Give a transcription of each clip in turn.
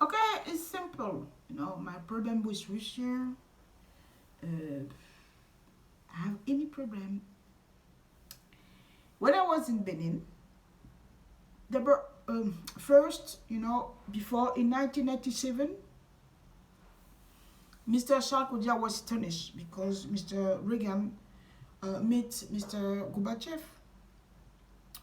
Okay, it's simple. My problem with Russia, I have any problem. When I was in Benin, first, before in 1997, Mr. Sarkozy was astonished because Mr. Reagan met Mr. Gorbachev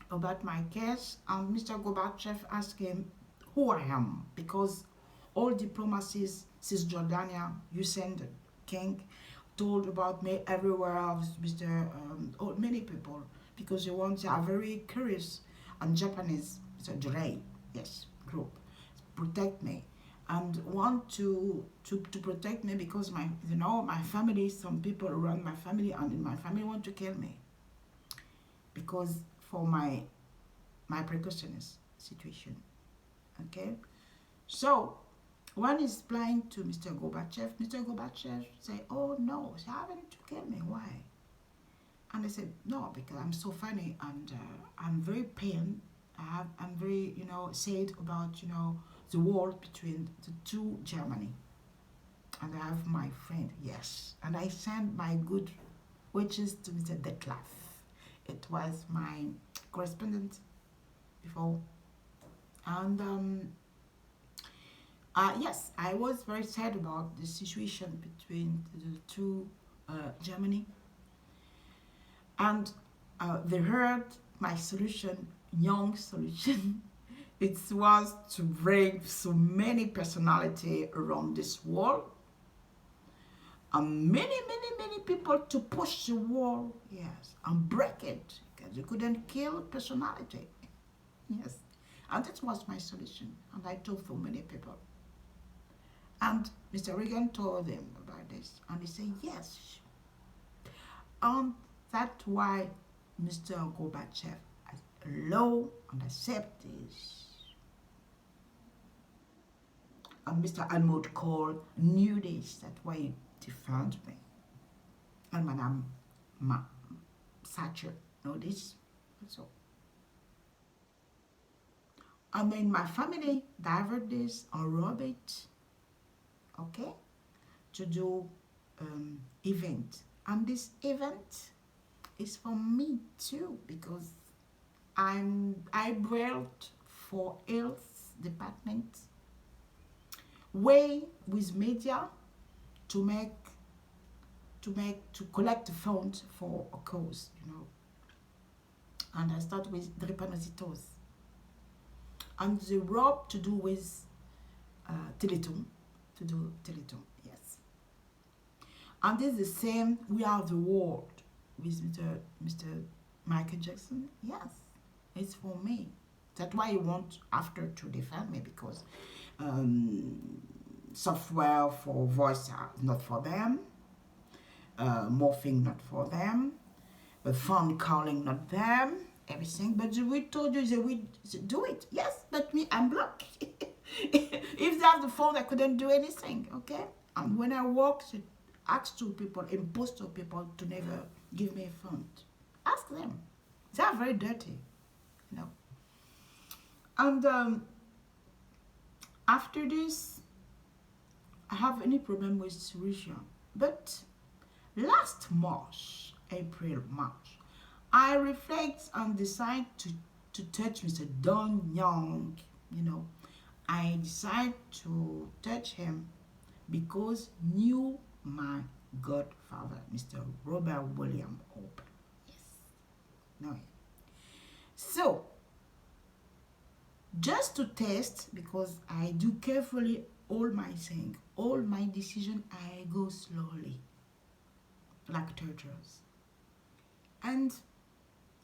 about my case, and Mr. Gorbachev asked him who I am because all diplomacies, Cisjordania, Hussein the king, told about me everywhere of Mr. Many people because they are very curious and Japanese, Mr. Jurei, yes, group, protect me and want to protect me because my family, some people around my family and in my family want to kill me because for my precautionist situation. Okay, so when he's applying to Mr. Gorbachev say, "Oh no, she haven't to kill me. Why?" And I said, "No, because I'm so funny and I'm very pain. I'm very sad about the war between the two Germany, and I have my friend, yes, and I sent my good wishes to Mr. Detlef. It was my correspondent before, and yes, I was very sad about the situation between the two Germany, and they heard my solution, young solution. It was to bring so many personality around this wall, and many people to push the wall, yes, and break it because you couldn't kill personality, yes, and that was my solution, and I told so many people. And Mr. Reagan told them about this, and he said yes. And that's why Mr. Gorbachev allowed and accepted this. And Mr. Helmut Kohl knew this, that's why he defended me. And Madame Thatcher know this. So, and then my family divert this or rob it, okay, to do event. And this event is for me too because I worked for health department way with media to make to collect the funds for a cause, and I start with drepanocytosis and the rob to do with Teleton, to do Teleton, yes. And this is the same, we are the world with Mr. Michael Jackson, yes, it's for me. That's why he want after to defend me because software for voice are not for them, morphing not for them, phone calling not them, everything. But we told you they will do it. Yes, but me, I'm blocked. If they have the phone, I couldn't do anything. Okay. And when I walked, asked two people, impostor people, to never give me a phone. Ask them. They are very dirty, you know. And after this, I have any problem with Russia. But last March, April, March, I reflect and decide to touch Mr. Don Young, I decide to touch him because knew my godfather, Mr. Robert William Hope. Yes, know him. So, just to test, because I do carefully all my thing, all my decision, I go slowly, like turtles. And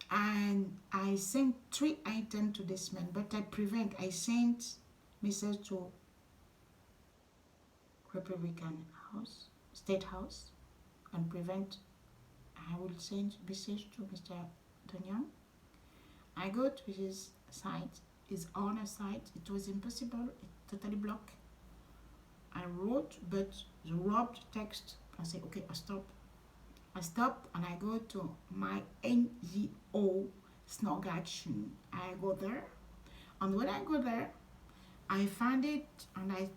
I sent 3 items to this man, but I sent message to Republican House, State House, and prevent. I will send message to Mr. Danyang. I go to his site, his owner site. It was impossible. It totally blocked. I wrote, but the robbed text. I say, okay, I stop. I stop and I go to my NGO Snog Action. I go there, and when I go there, I find it and I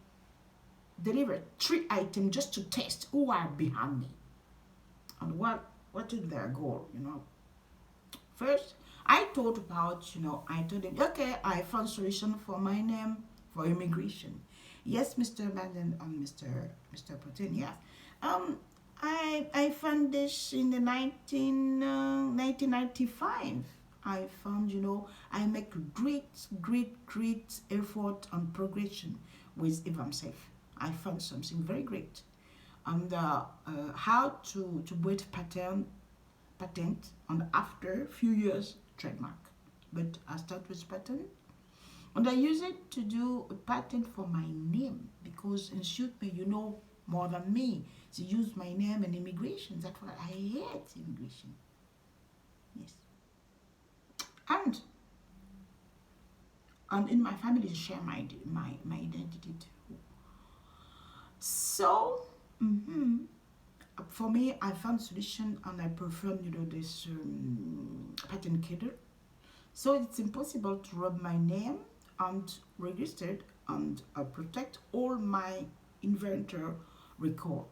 delivered 3 items just to test who are behind me and what is their goal, First, I thought about, I told him, okay, I found solution for my name for immigration. Yes, Mr. Madden and Mr. Putin, yeah. Um, I found this in the 1995. I found, I make great effort and progression with Evamsafe. I found something very great. And how to build patent and after a few years trademark. But I start with patent and I use it to do a patent for my name because in shoot me, more than me. To use my name in immigration. That's why I hate immigration. Yes. And in my family share my identity too. So for me, I found solution and I performed, this patent killer. So it's impossible to rob my name and registered and protect all my inventor record.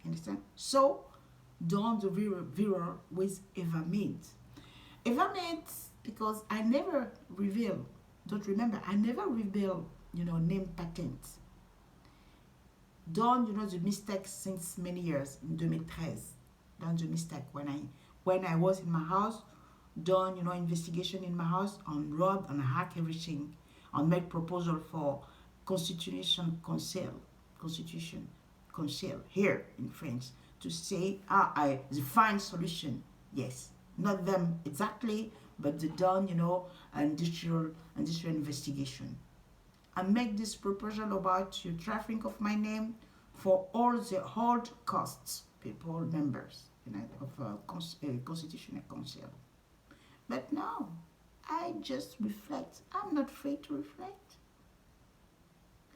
Understand? So don't the viewer with Evamate. Evamate because I never reveal. Don't remember, I never reveal, name patents. Done, the mistake since many years in 2013. Done the mistake when I was in my house, done, investigation in my house on rob and hack everything, and make proposal for constitution council here in France to say I the find solution. Yes, not them exactly, but the done, industrial investigation. I make this proposal about your trafficking of my name for all the hard costs, people, members, of Constitutional Council. But now, I just reflect. I'm not free to reflect.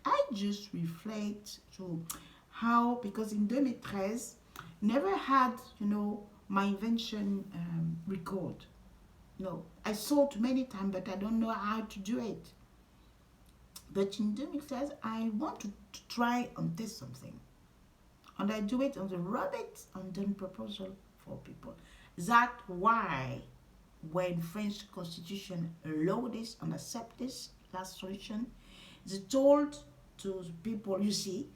I just reflect to how, because in 2013, never had, my invention record. No, I sold many times, but I don't know how to do it. But in 2013, I want to try and test something. And I do it on the rabbit and then proposal for people. That's why when French Constitution allow this and accept this last solution, they told to the people, you see,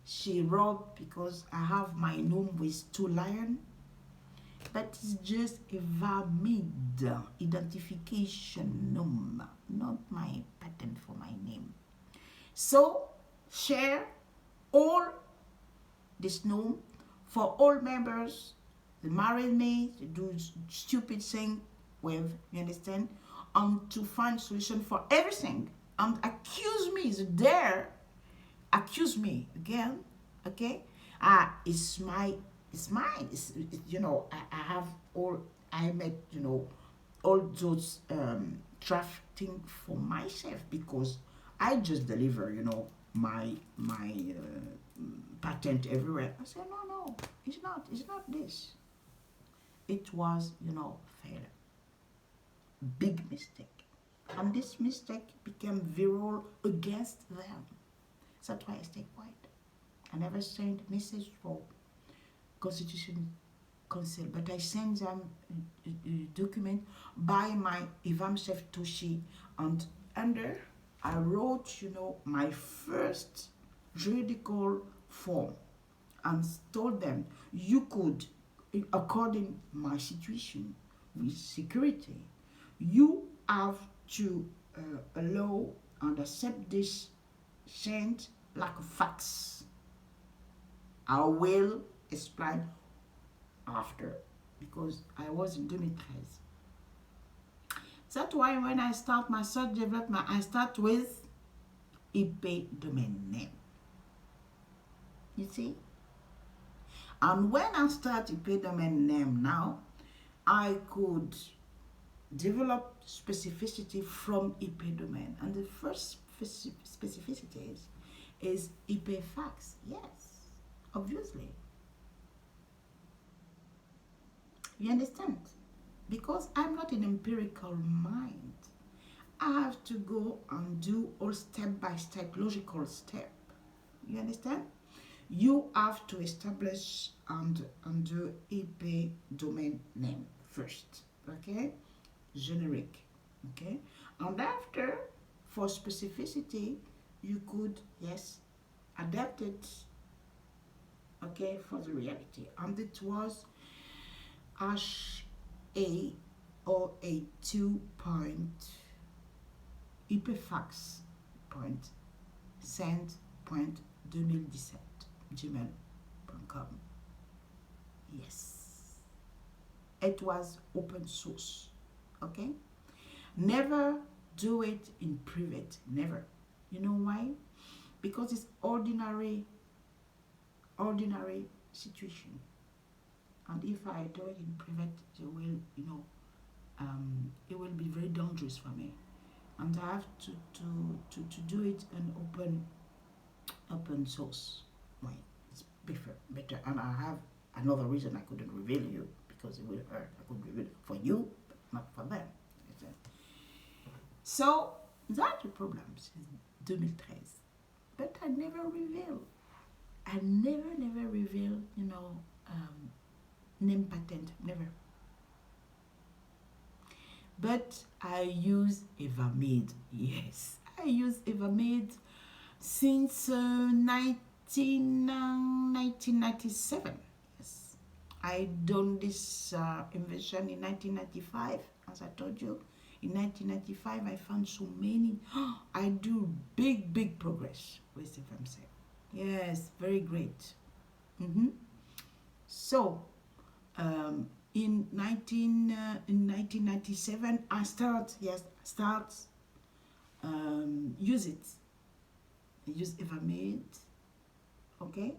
she robbed because I have my name with 2 lions. But it's just a valid identification number, not my patent for my name. So, share all this name for all members. They marry me, they do stupid thing with, you understand? To find solution for everything. And accuse me, is there, accuse me again, okay? It's mine, I have all, I met, all those drafting for myself because I just deliver, my patent everywhere. I said, no, it's not this. It was, failure. Big mistake. And this mistake became viral against them. That's why I stay quiet. I never sent message for Constitution Council, but I sent them a document by my Evamsafe Toshi, and under I wrote, my first juridical form and told them you could, according my situation with security, you have to allow and accept this sent like a fax. I will explain after because I was in 2013. That's why when I start my search development, I start with IP domain name. You see? And when I start IP domain name now, I could develop specificity from IP domain. And the first specificity is IP fax. Yes, obviously. You understand? Because I'm not an empirical mind. I have to go and do all step by step, logical step. You understand? You have to establish and do IP domain name first. Okay? Generic. Okay? And after, for specificity, you could, yes, adapt it, okay, for the reality. And it was HA082 point IPfax point send point 2017 gmail.com. Yes, it was open source. Okay, never do it in private, never. You know why? Because it's ordinary situation, and if I do it in private, it will, it will be very dangerous for me, and I have to do it in open source. Why? It's better, and I have another reason I couldn't reveal you, because it will hurt. I could reveal it for you, but not for them. So that's the problem since 2013. But I never reveal. I never reveal, name patent, never. But I use Evermade. Yes, I use Evermade since 1997. Yes, I done this invention in 1995, as I told you. In 1995, I found so many. I do big progress with FMC. Yes, very great. So, in 1997, I start use it. Use Evermade, okay,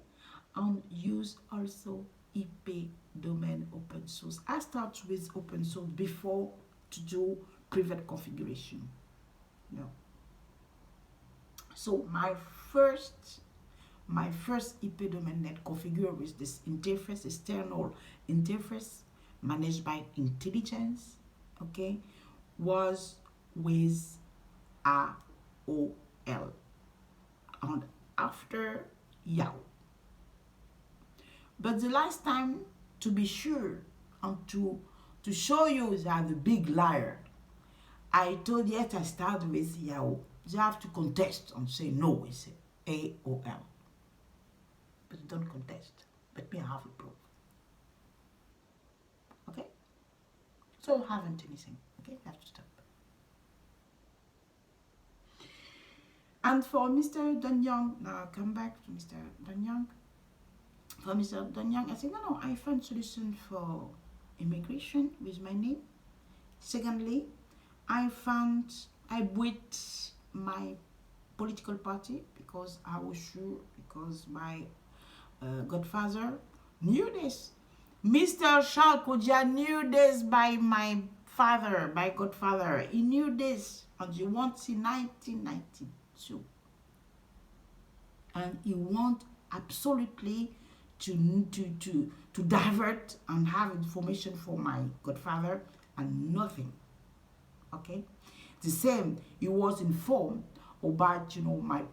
and use also IP domain open source. I start with open source before to do private configuration. No. So my first IP domain net configured with this interface, external interface managed by intelligence, okay, was with AOL, and after Yahoo. But the last time, to be sure and to show you that I'm a big liar, I told yet I started with Yahoo. They have to contest and say no, it's AOL. But don't contest. But me, I have a proof. Okay? So I haven't anything. Okay? I have to stop. And for Mr. Danyang, now I'll come back to Mr. Danyang. For Mr. Danyang, I said, no, I found solution for immigration with my name. Secondly, I with my political party, because I was sure, because my godfather knew this. Mr. Charles Kodja knew this by my father, my godfather. He knew this, and he wants in 1992. And he wants absolutely to divert and have information for my godfather and nothing. Okay, the same. He was informed about my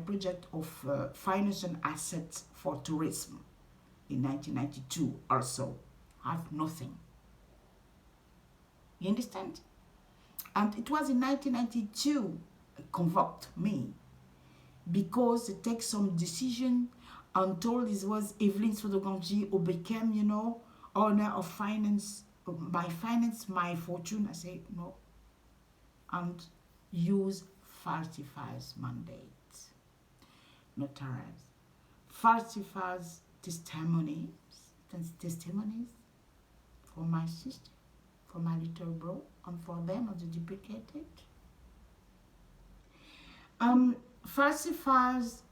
project of financing assets for tourism in 1992. Also, have nothing. You understand? And it was in 1992 convoked me because it takes some decision and told this was Evelyn Sodoganji who became owner of finance my fortune. I say no, and use falsifies mandates, notarize, falsifies testimonies for my sister, for my little bro, and for them as the duplicated. Falsifies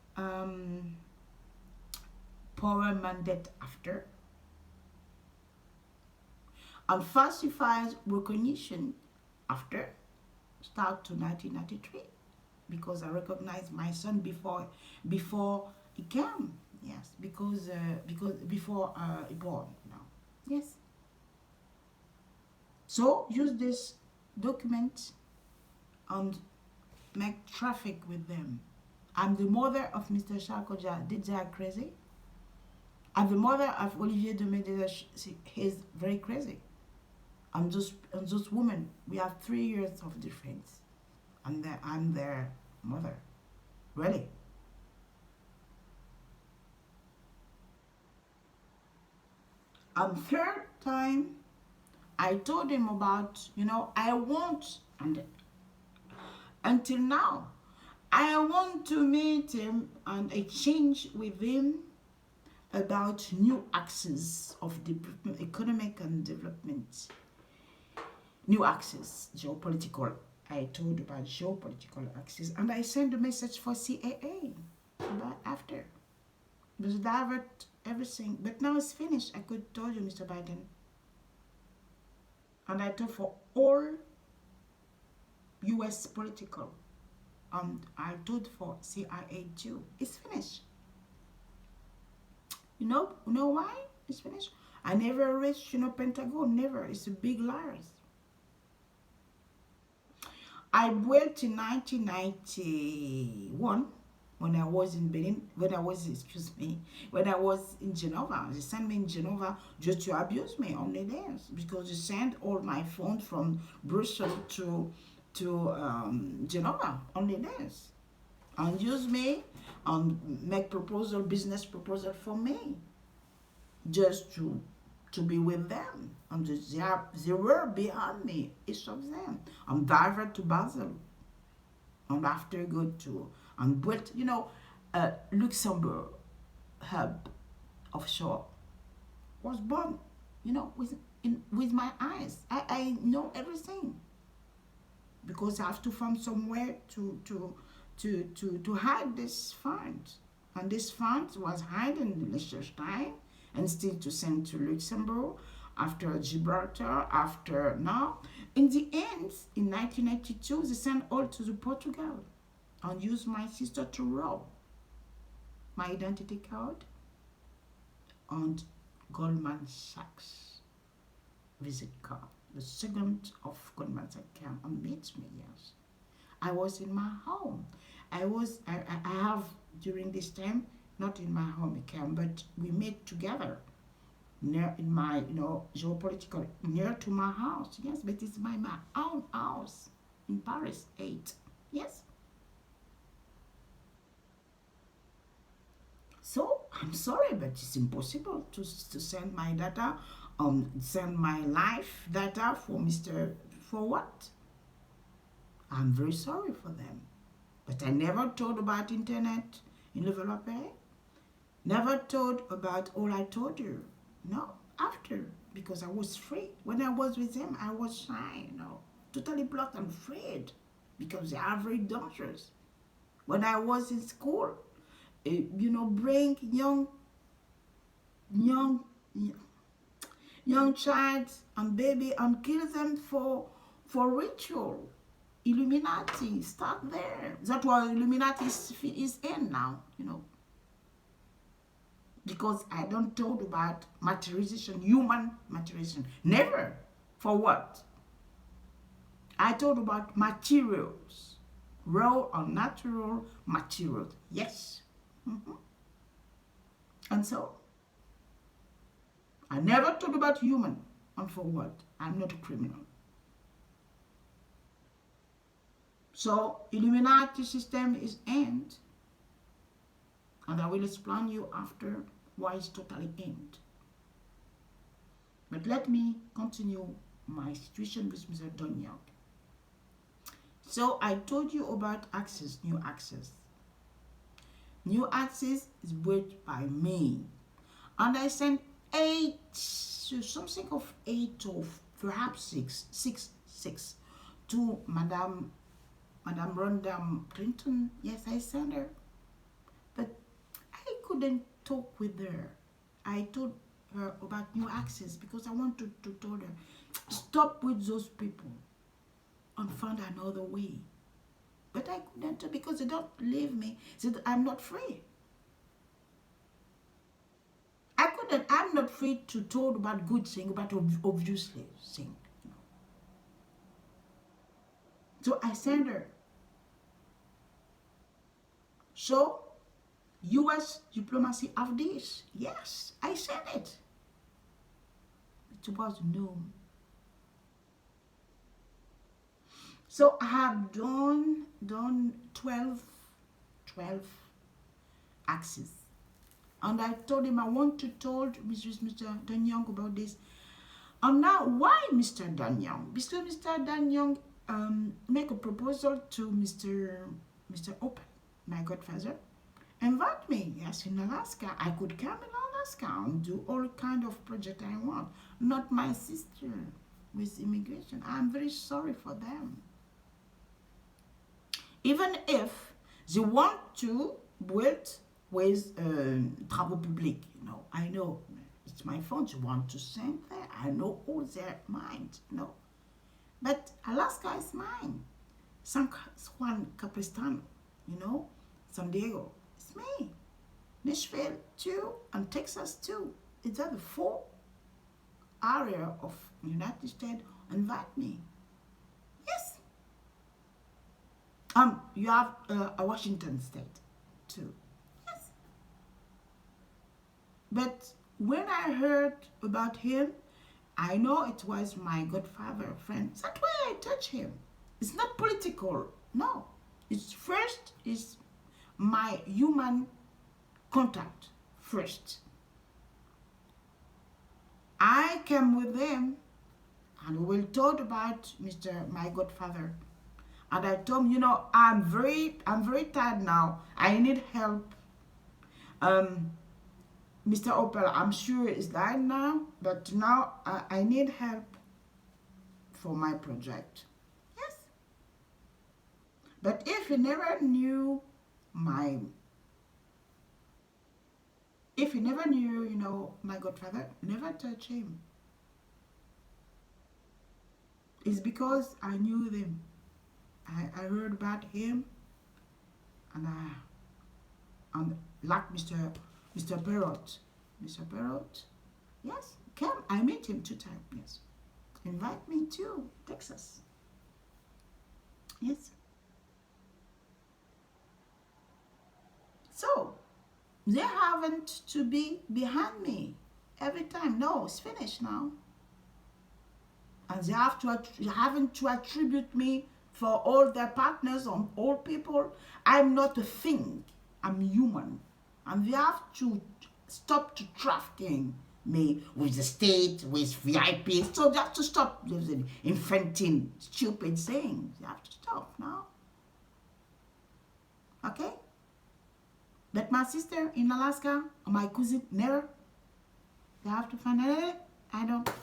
power mandate after, and falsifies recognition after, start to 1993, because I recognized my son before he came. Yes, because before he born. No. Yes. So use this document and make traffic with them. I'm the mother of Mr. Shakoja. Did they are crazy? I'm the mother of Olivier de Medina. He's very crazy. I'm just woman. We have 3 years of difference. I'm their mother. Really. And third time, I told him about, I want, and until now, I want to meet him and exchange with him about new axes of development, economic and development. New axes, geopolitical. I told about geopolitical axes, and I sent a message for CAA about after. It was divert everything, but now it's finished. I could tell you, Mr. Biden, and I told for all U.S. political, and I told for CIA too. It's finished. You know why it's finished? I never reached, Pentagon. Never. It's a big lies. I went in 1991 when I was in Benin, when I was in Geneva. They sent me in Geneva just to abuse me only there because they sent all my phones from Brussels to Geneva only there and use me and make business proposal for me just to be with them. And they were behind me, each of them. I'm divert to Basel. And after go to, and built, Luxembourg hub offshore was born, with my eyes. I know everything. Because I have to find somewhere to hide this fund. And this fund was hidden in Liechtenstein and still to send to Luxembourg, after Gibraltar, after now. In the end, in 1992, they sent all to the Portugal and used my sister to rob my identity card and Goldman Sachs visit card. The second of Goldman Sachs came and meet me, yes. I was in my home. I have during this time, not in my home camp, but we met together near in my, geopolitical, near to my house. Yes, but it's my own house in Paris 8. Yes. So I'm sorry, but it's impossible to send my data, send my life data for what? I'm very sorry for them. But I never told about internet in Levelope. Never told about all I told you. No, after, because I was free. When I was with them, I was shy, totally blocked and afraid because they are very dangerous. When I was in school, bring young, young child and baby and kill them for ritual. Illuminati, start there. That's why Illuminati is in now, Because I don't talk about materialization, human materialization. Never. For what? I talk about materials. Raw or natural materials. Yes. And so, I never talk about human. And for what? I'm not a criminal. So, Illuminati system is end. And I will explain you after why it's totally end. But let me continue my situation with Mr. Donyok. So I told you about access, new access. New access is built by me. And I sent 8, something of 8 or perhaps 6 to Madame Rhonda Clinton. Yes, I sent her. But I couldn't talk with her. I told her about new access because I wanted to tell her, stop with those people and find another way. But I couldn't because they don't leave me. So I'm not free. I'm not free to talk about good thing, but obviously thing. So I sent her. So US diplomacy of this. Yes, I sent it. It was no. So I have done 12 axes. And I told him I want to told Mr. Dan Young about this. And now why Mr. Dan Young? Because Mr. Dan Young make a proposal to Mr. Open, my godfather, invite me, yes, in Alaska. I could come in Alaska and do all kind of project I want. Not my sister with immigration. I'm very sorry for them. Even if they want to build with travaux publics, I know it's my fault. You want to send there. I know all their mind, But Alaska is mine. San Juan Capistrano, San Diego, it's me. Nashville too, and Texas too. It's the 4 area of United States. Invite me. Yes. You have a Washington State too. Yes. But when I heard about him, I know it was my godfather friend. That's why I touch him. It's not political. No. It's first is my human contact first. I came with them and we will talk about my godfather. And I told him, I'm very tired now. I need help. Mr. Opel, I'm sure is dying now, but now I need help for my project. Yes. But if he never knew my godfather, never touch him. It's because I knew them. I heard about him, and like Mr. Perrot. Mr. Perrot, yes, come. I met him 2 times. Yes, invite me to Texas. Yes. So they haven't to be behind me every time. No, it's finished now. And they haven't to attribute me for all their partners or all people. I'm not a thing. I'm human. And they have to stop to trafficking me with the state, with VIP. So they have to stop inventing stupid things. They have to stop now. Okay? But my sister in Alaska, or my cousin, never. You have to find out.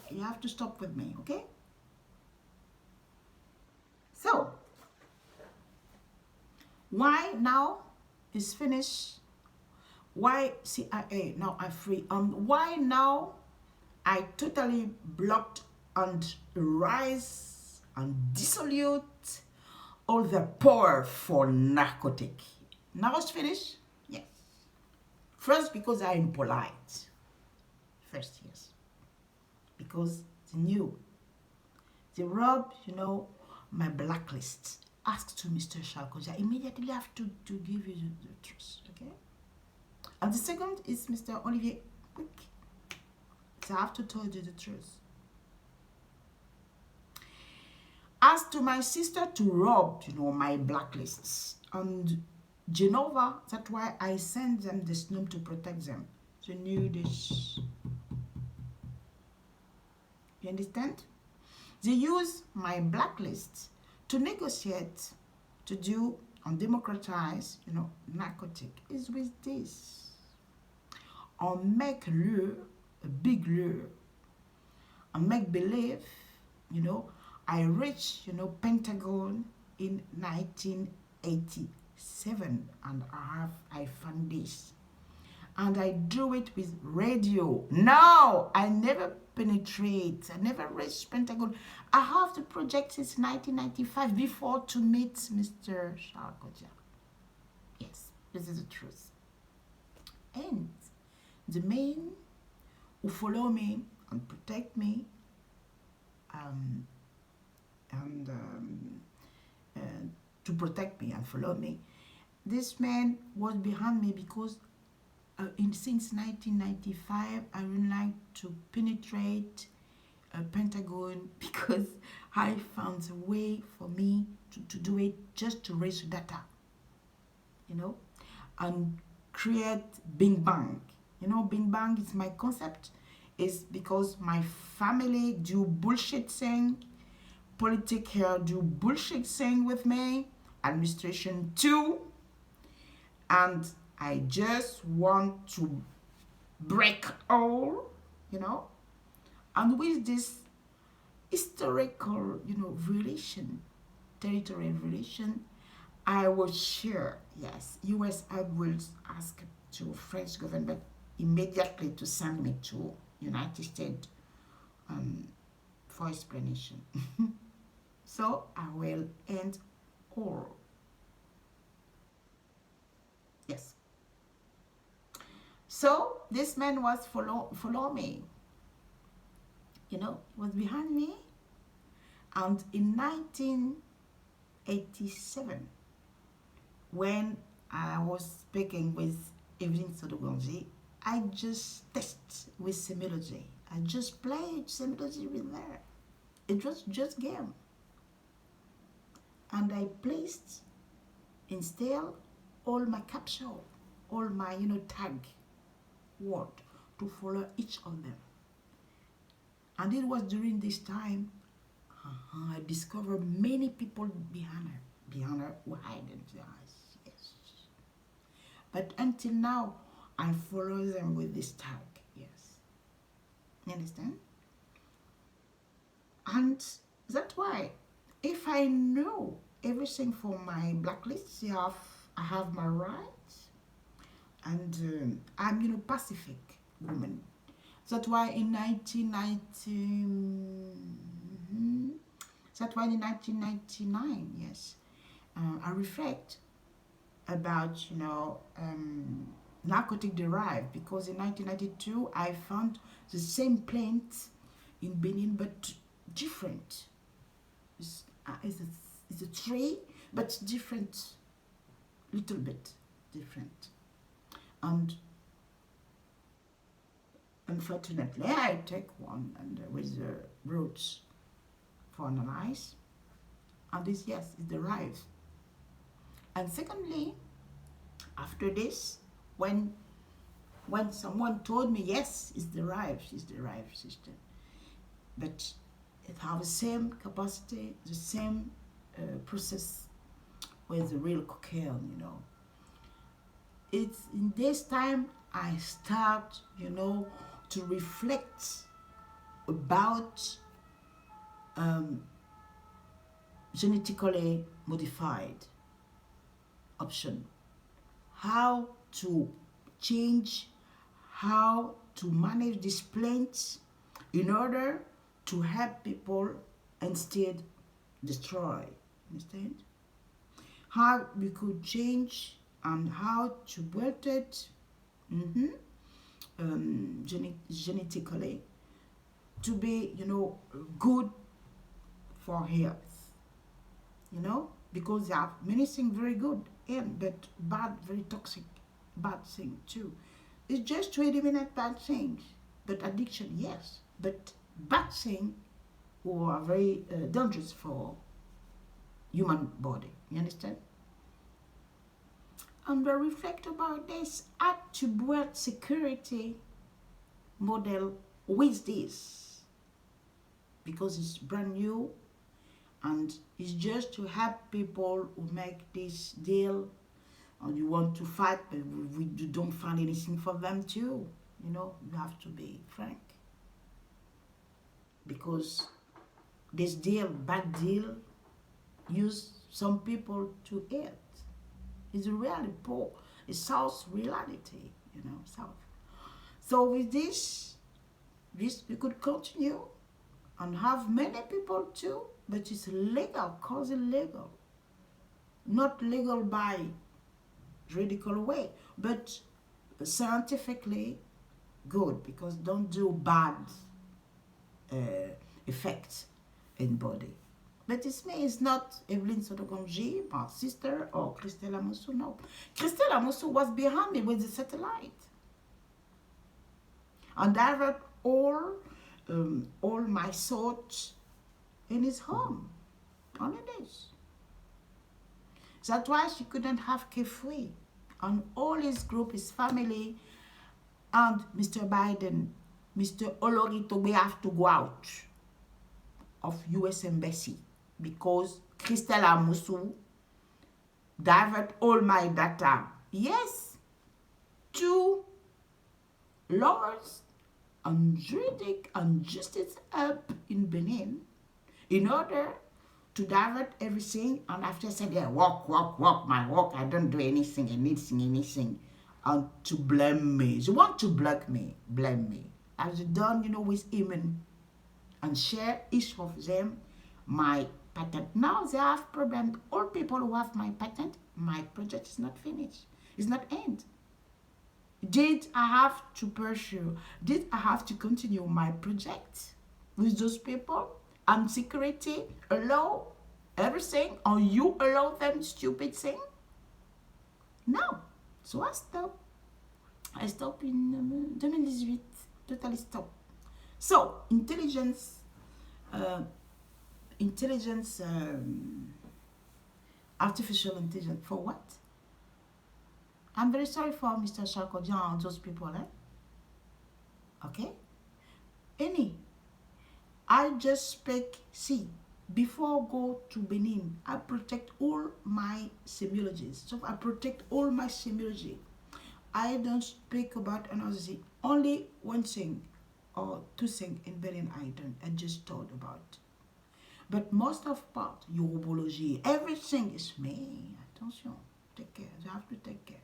You have to stop with me, okay? So, why now is finished? Why CIA now I'm free? Why now I totally blocked and erase and dissolute all the powerful narcotic. Now it's finished? Yes. First, because I'm polite. First, yes. Because they knew. They robbed, my blacklist. Ask to Mr. Shalkoja. I immediately have to give you the truth, okay? And the second is Mr. Olivier Quick. So I have to tell you the truth. Ask to my sister to rob, my blacklists. And Genova, that's why I send them this name to protect them. They knew this. You understand? They use my blacklist to negotiate, to do and democratize, narcotic. Is with this. Or make lure, a big lure, and make believe, I reached, Pentagon in 1987, and I found this. And I do it with radio. No, I never penetrate. I never reached Pentagon. I have the project since 1995 before to meet Mr. Sharkoja. Yes, this is the truth. And the men who follow me and protect me to protect me and follow me. This man was behind me because since 1995, I would like to penetrate Pentagon because I found a way for me to do it, just to raise data, you know, and create Bing Bang. You know, Bing Bang is my concept. Is because my family do bullshit thing, politics here do bullshit thing with me, administration too, and I just want to break all, you know, and with this historical, you know, relation, territorial relation, I will share, yes, US will ask to French government immediately to send me to United States for explanation. So I will end all. Yes. So this man was follow me. You know, was behind me. And in 1987, when I was speaking with Evelyn Sodogonji, I just test with Semiloggy. I just played Semiloggy with her. It was just game. And I placed instead all my capture, all my, you know, tag word to follow each of them. And it was during this time I discovered many people behind her who hidden their eyes. Yes. But until now, I follow them with this tag. Yes. You understand? And that's why, if I know everything for my blacklist, I have my rights, and I'm, you know, Pacific woman. That's why in 1999, yes, I reflect about, you know, narcotic derived, because in 1992 I found the same plant in Benin but different. It's a tree but different, little bit different. And unfortunately I take one and with the roots for analyze, and this, yes, is derived. And secondly, after this, when someone told me, yes, it's derived system, but it has the same capacity, the same process with the real cocaine, you know. It's in this time I start, you know, to reflect about genetically modified option, how to change, how to manage these plants in order to help people instead destroy. Understand? How we could change and how to build it genetically to be, you know, good for health, you know, because there are many things very good and but bad, very toxic, bad thing too. It's just to eliminate bad things, but addiction, yes, but bad things who are very dangerous for human body. You understand? And we reflect about this at to build security model with this, because it's brand new and it's just to help people who make this deal and you want to fight but we don't find anything for them too. You know, you have to be frank, because this deal, bad deal, use some people to eat. It's really poor. It's South reality, you know, South. So with this we could continue and have many people too, but it's legal, cause illegal. Not legal by juridical way, but scientifically good, because don't do bad effects in body. But it's me, it's not Evelyn Sotogonji, my sister, or Christelle Amosu, no. Christelle Amosu was behind me with the satellite. And divert all my thoughts in his home. Only this. That's why she couldn't have Kefri. And all his group, his family, and Mr. Biden, Mr. Olorito, we have to go out of US Embassy because Christelle Amosu divert all my data. Yes, to laws and juridic and justice up in Benin in order to divert everything, and after said, yeah, walk, my walk, I don't do anything, and to blame me. You want to blame me. As you done, with him and share each of them my patent. Now they have problem. All people who have my patent, my project is not finished. It's not end. Did I have to pursue? Did I have to continue my project with those people? And security allow everything, or you allow them stupid thing? No. So I stopped. I stopped in 2018. Totally stopped. So intelligence, artificial intelligence for what? I'm very sorry for Mr. Sarkozy and those people, Okay? I just speak, see, before I go to Benin, I protect all my semiologies. So I protect all my semiology. I don't speak about another thing. Only one thing or two things in Benin I just thought about. But most of part, urology, everything is me. Attention, take care. You have to take care.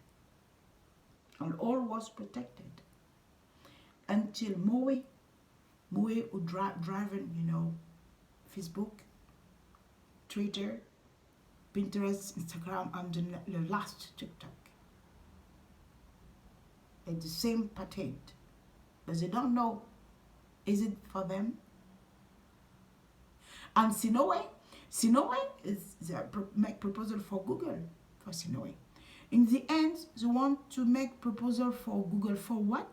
And all was protected until Moe who driving, Facebook, Twitter, Pinterest, Instagram, and the last TikTok. It's the same patent, but they don't know, is it for them? And Sinoe is make proposal for Google, for Sinoe. In the end, they want to make proposal for Google for what?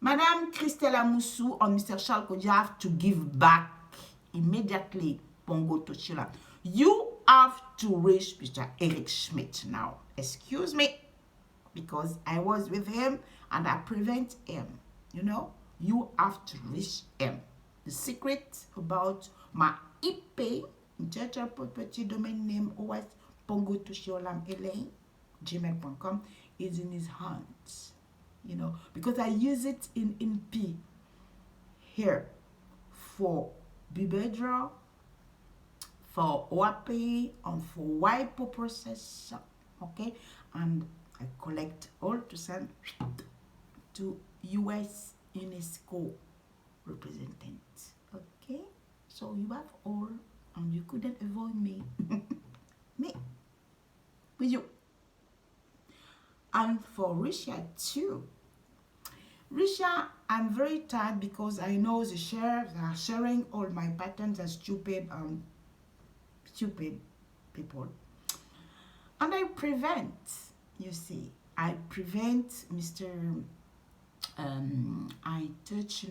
Madame Christelle Amosu and Mr. Charles Kodja have to give back immediately Pongo Tochila. You have to reach Mr. Eric Schmidt now. Excuse me, because I was with him and I prevent him. You have to reach him. The secret about my IP, intellectual property domain name, OS Pongo Tochiolam LA, gmail.com, is in his hands. Because I use it in P here for Bibedra, for OAP, and for WIPO process, okay? And I collect all to send to US UNESCO representatives, okay? So you have all, and you couldn't avoid me. Me, with you. And for Russia too. Russia, I'm very tired because I know they are sharing all my patterns as stupid people. And I prevent, I prevent Mr. I touch,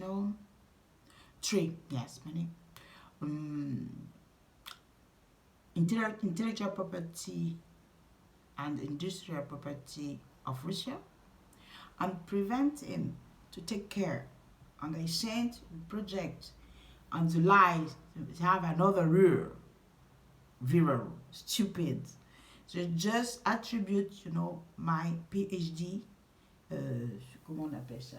three, yes, many. Intellectual property and industrial property of Russia, and prevent him to take care. And I sent the project and the lies to have another viral, stupid. So just attribute, my PhD, comment on appelle ça?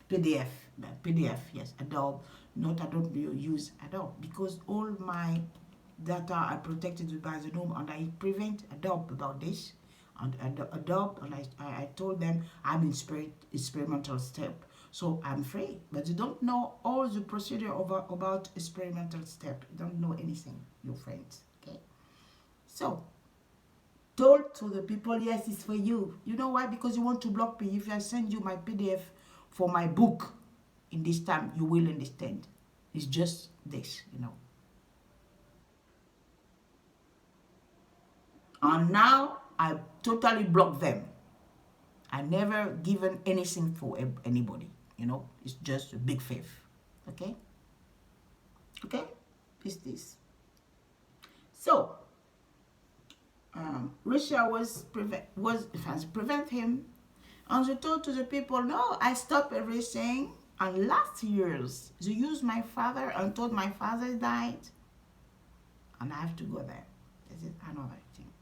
PDF, yes, Adobe. Not Adobe, use Adobe, because all my data are protected by the norm, and I prevent Adobe about this. And Adobe, and I told them I'm in experimental step, so I'm free. But you don't know all the procedure about experimental step. You don't know anything, your friends. Okay. So told to the people, yes, it's for you. You know why? Because you want to block me. If I send you my PDF for my book in this time, you will understand. It's just this, you know. And now I totally block them. I never given anything for anybody, you know. It's just a big faith. Okay? Okay? It's this. So, Russia was prevent him, and they told to the people, no, I stopped everything. And last years, they used my father and told my father died, and I have to go there. This is another thing.